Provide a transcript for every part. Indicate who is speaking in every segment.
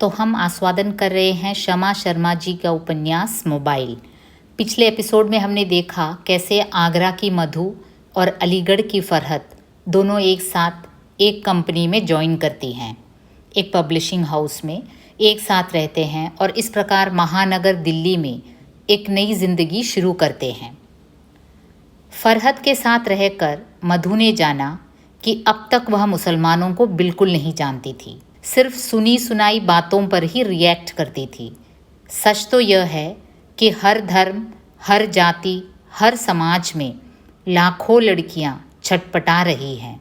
Speaker 1: तो हम आस्वादन कर रहे हैं शमा शर्मा जी का उपन्यास मोबाइल। पिछले एपिसोड में हमने देखा कैसे आगरा की मधु और अलीगढ़ की फरहत दोनों एक साथ एक कंपनी में ज्वाइन करती हैं, एक पब्लिशिंग हाउस में एक साथ रहते हैं और इस प्रकार महानगर दिल्ली में एक नई ज़िंदगी शुरू करते हैं। फरहत के साथ रहकर मधु ने जाना कि अब तक वह मुसलमानों को बिल्कुल नहीं जानती थी, सिर्फ सुनी सुनाई बातों पर ही रिएक्ट करती थी। सच तो यह है कि हर धर्म, हर जाति, हर समाज में लाखों लड़कियां छटपटा रही हैं,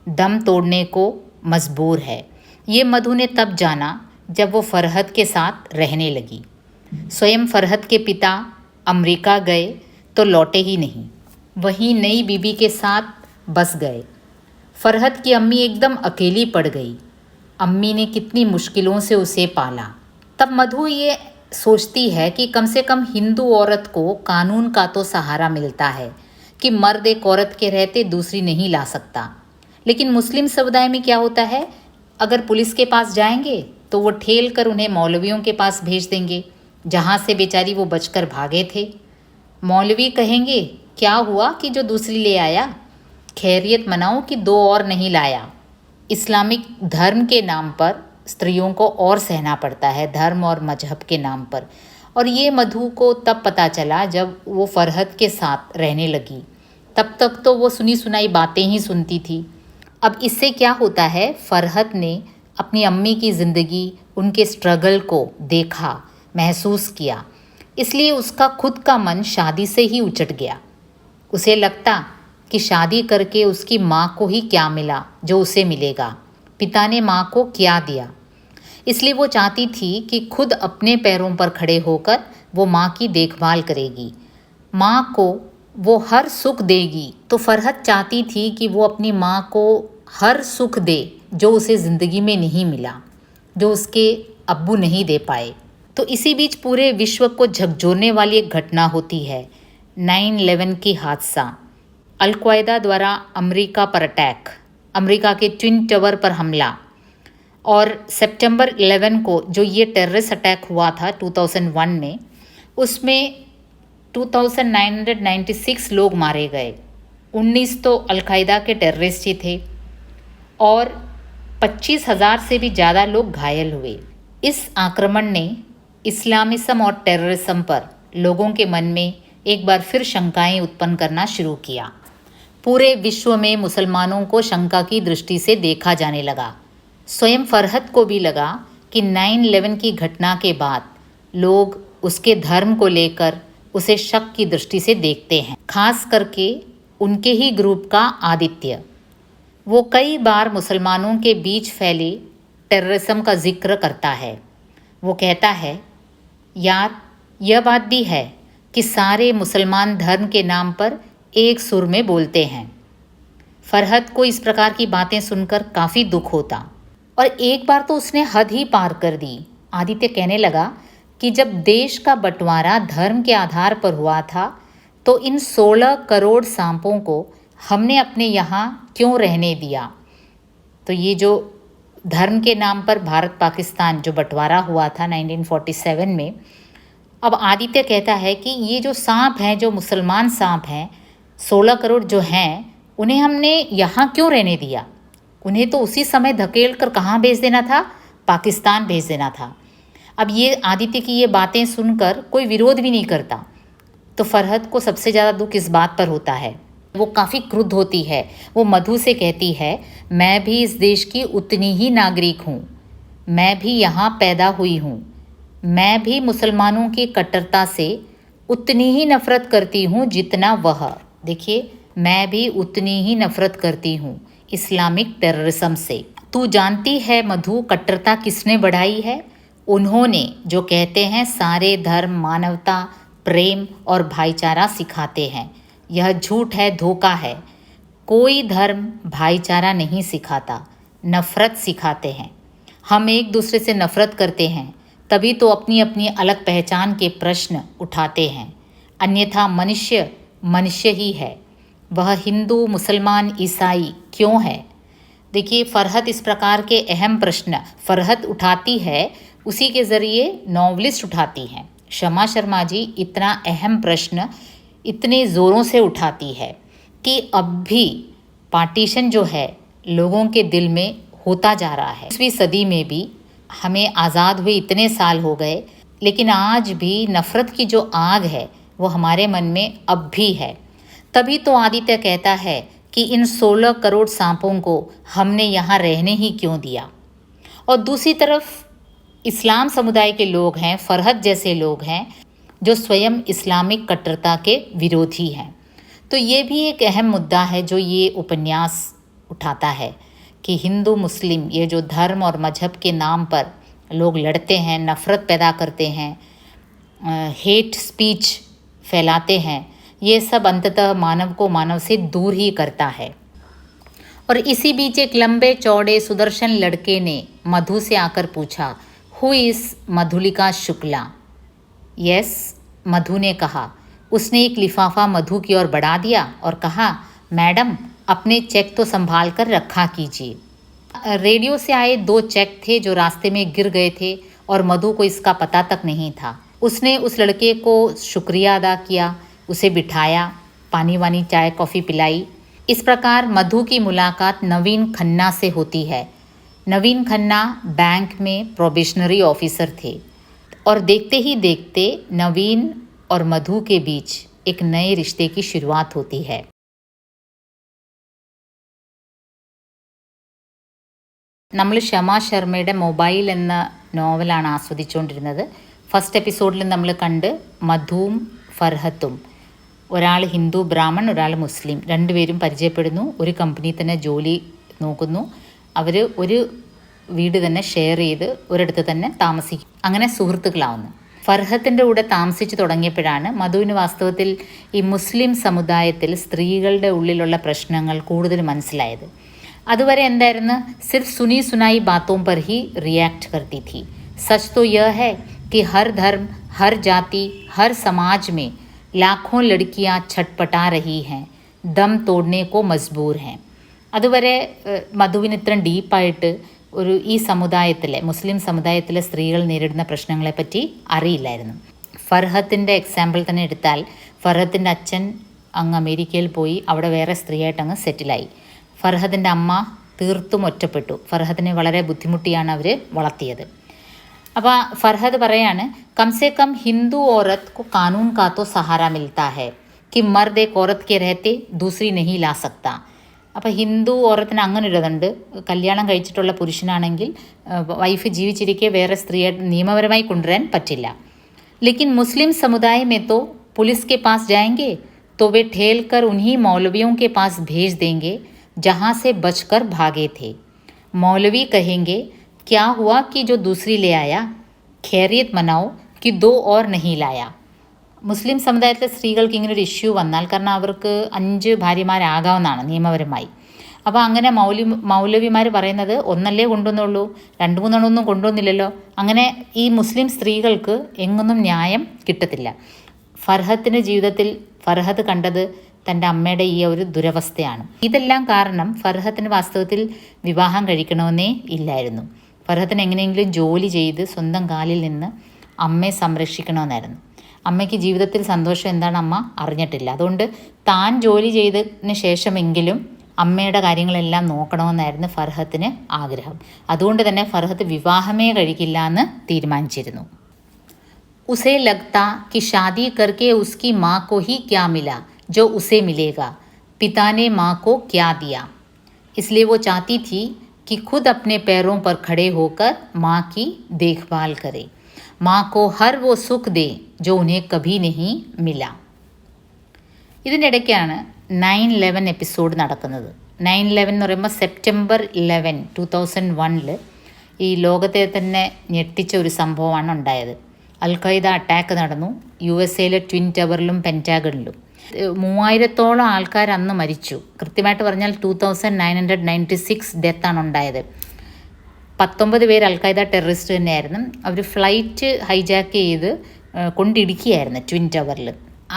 Speaker 1: दम तोड़ने को मजबूर है। ये मधु ने तब जाना जब वो फरहत के साथ रहने लगी। स्वयं फरहत के पिता अमेरिका गए तो लौटे ही नहीं, वहीं नई बीबी के साथ बस गए। फरहत की अम्मी एकदम अकेली पड़ गई। अम्मी ने कितनी मुश्किलों से उसे पाला। तब मधु ये सोचती है कि कम से कम हिंदू औरत को कानून का तो सहारा मिलता है कि मर्द एक औरत के रहते दूसरी नहीं ला सकता। लेकिन मुस्लिम समुदाय में क्या होता है, अगर पुलिस के पास जाएंगे तो वो ठेल कर उन्हें मौलवियों के पास भेज देंगे, जहाँ से बेचारी वो बचकर भागे थे। मौलवी कहेंगे क्या हुआ कि जो दूसरी ले आया, खैरियत मनाओ कि दो और नहीं लाया। इस्लामिक धर्म के नाम पर स्त्रियों को और सहना पड़ता है, धर्म और मजहब के नाम पर। और ये मधु को तब पता चला जब वो फरहत के साथ रहने लगी। तब तक तो वो सुनी सुनाई बातें ही सुनती थी। अब इससे क्या होता है, फरहत ने अपनी अम्मी की ज़िंदगी, उनके स्ट्रगल को देखा, महसूस किया, इसलिए उसका खुद का मन शादी से ही उचट गया। उसे लगता कि शादी करके उसकी माँ को ही क्या मिला जो उसे मिलेगा, पिता ने माँ को क्या दिया। इसलिए वो चाहती थी कि खुद अपने पैरों पर खड़े होकर वो माँ की देखभाल करेगी, माँ को वो हर सुख देगी। तो फरहत चाहती थी कि वो अपनी माँ को हर सुख दे जो उसे ज़िंदगी में नहीं मिला, जो उसके अब्बू नहीं दे पाए। तो इसी बीच पूरे विश्व को झकझोरने वाली एक घटना होती है, 9/11 की हादसा। अल-कायदा द्वारा अमेरिका पर अटैक, अमेरिका के ट्विन टावर पर हमला। और सितंबर 11 को जो ये टेररिस्ट अटैक हुआ था 2001 में, उसमें 2996 लोग मारे गए। 19 तो अल-कायदा के टेररिस्ट ही थे और 25,000 से भी ज़्यादा लोग घायल हुए। इस आक्रमण ने इस्लामिज्म और टेररिज्म पर लोगों के मन में एक बार फिर शंकाएं उत्पन्न करना शुरू किया। पूरे विश्व में मुसलमानों को शंका की दृष्टि से देखा जाने लगा। स्वयं फरहत को भी लगा कि 9/11 की घटना के बाद लोग उसके धर्म को लेकर उसे शक की दृष्टि से देखते हैं, खास करके उनके ही ग्रुप का आदित्य। वो कई बार मुसलमानों के बीच फैले टेररिज्म का जिक्र करता है। वो कहता है, यार यह बात भी है कि सारे मुसलमान धर्म के नाम पर एक सुर में बोलते हैं। फरहत को इस प्रकार की बातें सुनकर काफ़ी दुख होता और एक बार तो उसने हद ही पार कर दी। आदित्य कहने लगा कि जब देश का बंटवारा धर्म के आधार पर हुआ था तो इन 16 करोड़ सांपों को हमने अपने यहाँ क्यों रहने दिया। तो ये जो धर्म के नाम पर भारत पाकिस्तान जो बंटवारा हुआ था 1947 में, अब आदित्य कहता है कि ये जो सांप हैं, जो मुसलमान सांप हैं, 16 करोड़ जो हैं, उन्हें हमने यहाँ क्यों रहने दिया। उन्हें तो उसी समय धकेल कर कहाँ भेज देना था, पाकिस्तान भेज देना था। अब ये आदित्य की ये बातें सुनकर कोई विरोध भी नहीं करता। तो फरहत को सबसे ज़्यादा दुख इस बात पर होता है। वो काफ़ी क्रुद्ध होती है। वो मधु से कहती है, मैं भी इस देश की उतनी ही नागरिक हूँ, मैं भी यहाँ पैदा हुई हूँ, मैं भी मुसलमानों की कट्टरता से उतनी ही नफ़रत करती हूँ जितना वह। देखिए, मैं भी उतनी ही नफ़रत करती हूँ इस्लामिक टेररिज्म से। तू जानती है मधु, कट्टरता किसने बढ़ाई है? उन्होंने जो कहते हैं सारे धर्म मानवता, प्रेम और भाईचारा सिखाते हैं। यह झूठ है, धोखा है। कोई धर्म भाईचारा नहीं सिखाता, नफ़रत सिखाते हैं। हम एक दूसरे से नफ़रत करते हैं, तभी तो अपनी अपनी अलग पहचान के प्रश्न उठाते हैं। अन्यथा मनुष्य मनुष्य ही है, वह हिंदू, मुसलमान, ईसाई क्यों है। देखिए, फरहत इस प्रकार के अहम प्रश्न फरहत उठाती है, उसी के ज़रिए नॉवलिस्ट उठाती हैं। शमा शर्मा जी इतना अहम प्रश्न इतने ज़ोरों से उठाती है कि अब भी पार्टीशन जो है लोगों के दिल में होता जा रहा है। 20वीं सदी में भी हमें आज़ाद हुए इतने साल हो गए, लेकिन आज भी नफ़रत की जो आग है वो हमारे मन में अब भी है। तभी तो आदित्य कहता है कि इन 16 करोड़ सांपों को हमने यहाँ रहने ही क्यों दिया। और दूसरी तरफ इस्लाम समुदाय के लोग हैं, फरहत जैसे लोग हैं जो स्वयं इस्लामिक कट्टरता के विरोधी हैं। तो ये भी एक अहम मुद्दा है जो ये उपन्यास उठाता है कि हिंदू मुस्लिम ये जो धर्म और मजहब के नाम पर लोग लड़ते हैं, नफ़रत पैदा करते हैं, हेट स्पीच फैलाते हैं, ये सब अंततः मानव को मानव से दूर ही करता है। और इसी बीच एक लंबे चौड़े सुदर्शन लड़के ने मधु से आकर पूछा, who is Madhulika Shukla? Yes, Madhu ने कहा। उसने एक लिफाफा मधु की ओर बढ़ा दिया और कहा, मैडम अपने चेक तो संभाल कर रखा कीजिए। रेडियो से आए 2 चेक थे जो रास्ते में गिर गए थे और मधु को इसका पता तक नहीं था। उसने उस लड़के को शुक्रिया अदा किया, उसे बिठाया, पानी वानी चाय कॉफ़ी पिलाई। इस प्रकार मधु की मुलाकात नवीन खन्ना से होती है। नवीन खन्ना बैंक में प्रोबेशनरी ऑफिसर थे और देखते ही देखते नवीन और मधु के बीच एक नए रिश्ते की शुरुआत होती है। നമ്മൾ ഷമ ശർമ്മയുടെ മൊബൈൽ എന്ന നോവലാണ് ആസ്വദിച്ചുകൊണ്ടിരുന്നത്. ഫസ്റ്റ് എപ്പിസോഡിൽ നമ്മൾ കണ്ട് മധുവും ഫർഹത്തും, ഒരാൾ ഹിന്ദു ബ്രാഹ്മൺ, ഒരാൾ മുസ്ലിം, രണ്ടുപേരും പരിചയപ്പെടുന്നു. ഒരു കമ്പനി തന്നെ ജോലി നോക്കുന്നു. അവർ ഒരു വീട് തന്നെ ഷെയർ ചെയ്ത് ഒരിടത്ത് തന്നെ താമസിക്കും. അങ്ങനെ സുഹൃത്തുക്കളാവുന്നു. ഫർഹത്തിൻ്റെ കൂടെ താമസിച്ച് തുടങ്ങിയപ്പോഴാണ് മധുവിന് വാസ്തവത്തിൽ ഈ മുസ്ലിം സമുദായത്തിൽ സ്ത്രീകളുടെ ഉള്ളിലുള്ള പ്രശ്നങ്ങൾ കൂടുതൽ മനസ്സിലായത്. അതുവരെ എന്തായിരുന്നു, सिर्फ सुनी सुनाई बातों पर ही रिएक्ट करती थी. सच तो यह है कि हर धर्म, हर जाति, हर समाज में लाखों लड़कियां छटपटा रही हैं, दम तोड़ने को मजबूर हैं. അതുവരെ മധുവിന് ഇത്ര ഡീപ്പായിട്ട് ഈ സമുദായത്തിലെ മുസ്ലിം സമുദായത്തിലെ സ്ത്രീകൾ നേരിടുന്ന പ്രശ്നങ്ങളെപ്പറ്റി അറിയില്ലായിരുന്നു. ഫർഹത്തിൻ്റെ എക്സാമ്പിൾ തന്നെ എടുത്താൽ, ഫർഹത്തിൻ്റെ അച്ഛൻ അങ്ങ് അമേരിക്കയിൽ പോയി അവിടെ വേറെ സ്ത്രീയായിട്ട് അങ്ങ് സെറ്റിലായി. ഫർഹത്തിൻ്റെ അമ്മ തീർത്തും ഒറ്റപ്പെട്ടു. ഫർഹത്തിനെ വളരെ ബുദ്ധിമുട്ടിയാണ് അവർ വളർത്തിയത്. അപ്പോൾ ഫർഹദ് പറയാണ്, कम से कम हिंदू औरत को कानून का तो सहारा मिलता है कि मर्द एक औरत के रहते दूसरी नहीं ला सकता. അപ്പോൾ ഹിന്ദു ഓറത്തിന് അങ്ങനെ ഒരു ഇതുണ്ട്, കല്യാണം കഴിച്ചിട്ടുള്ള പുരുഷനാണെങ്കിൽ വൈഫ് ജീവിച്ചിരിക്കെ വേറെ സ്ത്രീയെ നിയമപരമായി കൊണ്ടുവരാൻ പറ്റില്ല. लेकिन मुस्लिम समुदाय में तो पुलिस के पास जाएंगे तो वे ठेल कर उन्हीं मौलवियों के पास भेज देंगे जहाँ से बचकर भागे थे. मौलवी कहेंगे, क्या हुआ कि जो दूसरी ले आया, खैरियत मनाओ कि 2 और नहीं लाया. മുസ്ലിം സമുദായത്തിലെ സ്ത്രീകൾക്ക് ഇങ്ങനെ ഒരു ഇഷ്യൂ വന്നാൽ, കാരണം അവർക്ക് 5 ഭാര്യമാരാകാവുന്നതാണ് നിയമപരമായി. അപ്പോൾ അങ്ങനെ മൗലവിമാർ പറയുന്നത്, ഒന്നല്ലേ കൊണ്ടുവന്നുള്ളൂ, 2-3 ഒന്നും കൊണ്ടുവന്നില്ലല്ലോ. അങ്ങനെ ഈ മുസ്ലിം സ്ത്രീകൾക്ക് എങ്ങൊന്നും ന്യായം കിട്ടത്തില്ല. ഫർഹത്തിൻ്റെ ജീവിതത്തിൽ ഫർഹത്ത് കണ്ടത് തൻ്റെ അമ്മയുടെ ഈ ഒരു ദുരവസ്ഥയാണ്. ഇതെല്ലാം കാരണം ഫർഹത്തിന് വാസ്തവത്തിൽ വിവാഹം കഴിക്കണമെന്നേ ഇല്ലായിരുന്നു. ഫർഹത്തിന് എങ്ങനെയെങ്കിലും ജോലി ചെയ്ത് സ്വന്തം കാലിൽ നിന്ന് അമ്മയെ സംരക്ഷിക്കണമെന്നായിരുന്നു. അമ്മയ്ക്ക് ജീവിതത്തിൽ സന്തോഷം എന്താണ് അമ്മ അറിഞ്ഞിട്ടില്ല. അതുകൊണ്ട് താൻ ജോലി ചെയ്തതിന് ശേഷമെങ്കിലും അമ്മയുടെ കാര്യങ്ങളെല്ലാം നോക്കണമെന്നായിരുന്നു ഫർഹത്തിന് ആഗ്രഹം. അതുകൊണ്ട് തന്നെ ഫർഹത്ത് വിവാഹമേ കഴിക്കില്ല എന്ന് തീരുമാനിച്ചിരുന്നു. ഉസേ ലഗ്താ कि शादी करके उसकी माँ को ही क्या मिला जो उसे मिलेगा, पिता ने माँ को क्या दिया. इसलिए वो चाहती थी कि खुद अपने पैरों पर खड़े होकर माँ की देखभाल करे, माँ को हर वो सुख दे जो उन्हें कभी नहीं मिला. ഇതിനിടയ്ക്കാണ് 9/11 എപ്പിസോഡ് നടക്കുന്നത്. 9/11 എന്ന് പറയുമ്പോൾ സെപ്റ്റംബർ 11, 2001 ഈ ലോകത്തെ തന്നെ ഞെട്ടിച്ച ഒരു സംഭവമാണ് ഉണ്ടായത്. അൽഖയ്ദ അറ്റാക്ക് നടന്നു USA ട്വിൻ ടവറിലും പെൻറ്റാഗണിലും. 3000-ഓളം ആൾക്കാർ അന്ന് മരിച്ചു. കൃത്യമായിട്ട് പറഞ്ഞാൽ 2996 ഡെത്താണ് ഉണ്ടായത്. 19 പേര് അൽഖയ്ദ ടെററിസ്റ്റ് തന്നെയായിരുന്നു. അവർ ഫ്ലൈറ്റ് ഹൈജാക്ക് ചെയ്ത് കൊണ്ടിടിക്കുകയായിരുന്നു ട്വിൻ ടവറിൽ.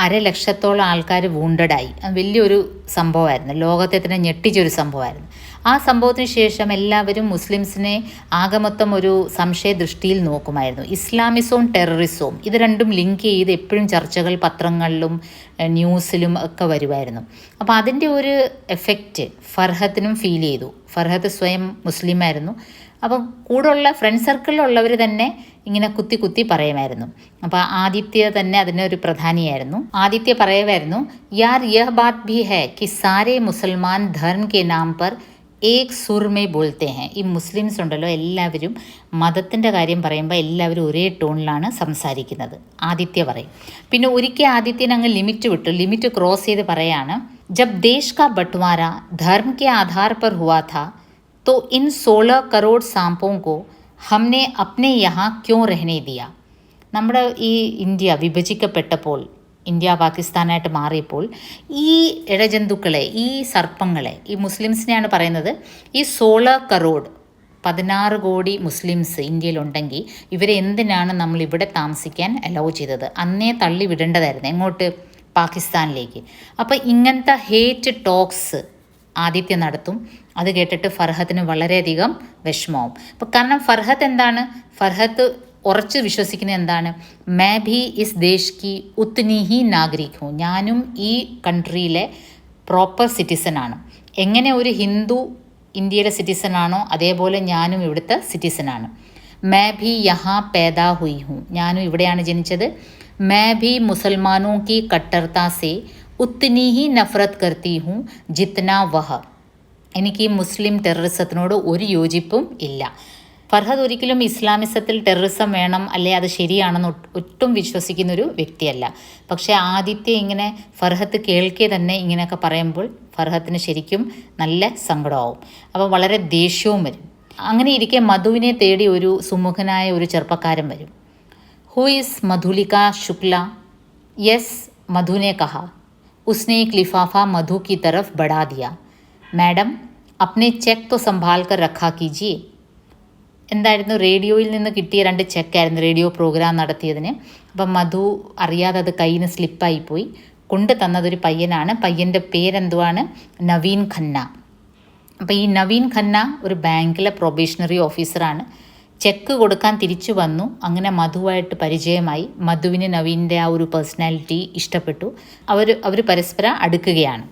Speaker 1: അരലക്ഷത്തോളം ആൾക്കാർ വൂണ്ടഡായി. അത് വലിയൊരു സംഭവമായിരുന്നു, ലോകത്തെ തന്നെ ഞെട്ടിച്ചൊരു സംഭവമായിരുന്നു. ആ സംഭവത്തിന് ശേഷം എല്ലാവരും മുസ്ലിംസിനെ ആകമൊത്തം ഒരു സംശയ ദൃഷ്ടിയിൽ നോക്കുമായിരുന്നു. ഇസ്ലാമിസവും ടെററിസവും ഇത് രണ്ടും ലിങ്ക് ചെയ്ത് എപ്പോഴും ചർച്ചകൾ പത്രങ്ങളിലും ന്യൂസിലും ഒക്കെ വരുമായിരുന്നു. അപ്പോൾ അതിൻ്റെ ഒരു എഫക്റ്റ് ഫർഹത്തിനും ഫീൽ ചെയ്തു. ഫർഹത്ത് സ്വയം മുസ്ലിമായിരുന്നു. അപ്പം കൂടെയുള്ള ഫ്രണ്ട് സർക്കിളിലുള്ളവർ തന്നെ ഇങ്ങനെ കുത്തി കുത്തി പറയുമായിരുന്നു. അപ്പോൾ ആദിത്യ തന്നെ അതിനൊരു പ്രധാനിയായിരുന്നു. ആദിത്യ പറയുമായിരുന്നു, യാർ യഹ് ബാത് ഭി ഹൈ കി സാരേ മുസൽമാൻ ധർമ്മ കെ നാം പർ ഏക് സുർ മേ ബോൾത്തെ ഹെ. ഈ മുസ്ലിംസ് ഉണ്ടല്ലോ, എല്ലാവരും മതത്തിൻ്റെ കാര്യം പറയുമ്പോൾ എല്ലാവരും ഒരേ ടോണിലാണ് സംസാരിക്കുന്നത്, ആദിത്യ പറയും. പിന്നെ ഒരിക്കൽ ആദിത്യന് അങ്ങ് ലിമിറ്റ് വിട്ടു. ലിമിറ്റ് ക്രോസ് ചെയ്ത് പറയാണ്, ജബ് ദേശ് കാ ബട്ട്വാര ധർമ്മ കെ ആധാർ പർ ഹുവാ था तो इन 16 करोड़ सांपों को हमने अपने यहाँ क्यों रहने दिया. നമ്മുടെ ഈ ഇന്ത്യ വിഭജിക്കപ്പെട്ടപ്പോൾ, ഇന്ത്യ പാകിസ്ഥാനായിട്ട് മാറിയപ്പോൾ ഈ ഇഴജന്തുക്കളെ, ഈ സർപ്പങ്ങളെ, ഈ മുസ്ലിംസിനെയാണ് പറയുന്നത്, ഈ 16 കറോഡ് 16 കോടി മുസ്ലിംസ് ഇന്ത്യയിലുണ്ടെങ്കിൽ ഇവരെ എന്തിനാണ് നമ്മളിവിടെ താമസിക്കാൻ അലൗ ചെയ്തത്? അന്നേ തള്ളി വിടേണ്ടതായിരുന്നു എങ്ങോട്ട്? പാകിസ്ഥാനിലേക്ക്. അപ്പോൾ ഇങ്ങനത്തെ ഹേറ്റ് ടോക്സ് ആദിത്യ നടത്തും. അത് കേട്ടിട്ട് ഫർഹത്തിന് വളരെയധികം വിഷമമാവും. അപ്പോൾ കാരണം ഫർഹത്ത് എന്താണ്, ഫർഹത്ത് ഉറച്ച് വിശ്വസിക്കുന്നത് എന്താണ്? മേ ഭി ഇസ് ദേശ് കി ഉത്നി ഹി നാഗരിക് ഹൂँ. ഞാനും ഈ കൺട്രിയിലെ പ്രോപ്പർ സിറ്റിസനാണ്. എങ്ങനെ ഒരു ഹിന്ദു ഇന്ത്യയിലെ സിറ്റിസനാണോ അതേപോലെ ഞാനും ഇവിടുത്തെ സിറ്റിസനാണ്. മേ ഭി യഹാ പേദാ ഹുയി ഹൂँ. ഞാനും ഇവിടെയാണ് ജനിച്ചത്. മേ ഭി മുസൽമാനോं की कट्टरता से ഉത്നി ഹി നഫ്രത് കർത്തി ഹൂँ ജിത്ന വഹ. എനിക്ക് ഈ മുസ്ലിം ടെററിസത്തിനോട് ഒരു യോജിപ്പും ഇല്ല. ഫർഹദ് ഒരിക്കലും ഇസ്ലാമിസത്തിൽ ടെററിസം വേണം അല്ലെ അത് ശരിയാണെന്ന് ഒട്ടും വിശ്വസിക്കുന്നൊരു വ്യക്തിയല്ല. പക്ഷേ ആദിത്യ ഇങ്ങനെ ഫർഹത്ത് കേൾക്കെ തന്നെ ഇങ്ങനെയൊക്കെ പറയുമ്പോൾ ഫർഹത്തിന് ശരിക്കും നല്ല സങ്കടമാവും. അപ്പോൾ വളരെ ദേഷ്യവും വരും. അങ്ങനെ ഇരിക്കെ മധുവിനെ തേടി ഒരു സുമുഖനായ ഒരു ചെറുപ്പക്കാരൻ വരും. Who is Madhulika Shukla? Yes, മധുനെ കഹാ. उसने एक लिफाफा मधु की तरफ बढ़ा दिया. मैडम अपने ചെക്ക് तो संभाल कर रखा कीजिए. എന്തായിരുന്നു, റേഡിയോയിൽ നിന്ന് കിട്ടിയ 2 ചെക്കായിരുന്നു റേഡിയോ പ്രോഗ്രാം നടത്തിയതിന്. അപ്പം മധു അറിയാതെ അത് കയ്യിൽ നിന്ന് സ്ലിപ്പായിപ്പോയി. കൊണ്ട് തന്നതൊരു പയ്യനാണ്. പയ്യൻ്റെ പേരെന്തുവാണ്? നവീൻ ഖന്ന. അപ്പോൾ ഈ നവീൻ ഖന്ന ഒരു ബാങ്കിലെ പ്രൊബേഷണറി ഓഫീസറാണ്. ചെക്ക് കൊടുക്കാൻ തിരിച്ചു വന്നു. അങ്ങനെ മധുവായിട്ട് പരിചയമായി. മധുവിന് നവീൻ്റെ ആ ഒരു പേഴ്സണാലിറ്റി ഇഷ്ടപ്പെട്ടു. അവർ പരസ്പരം അടുക്കുകയാണ്.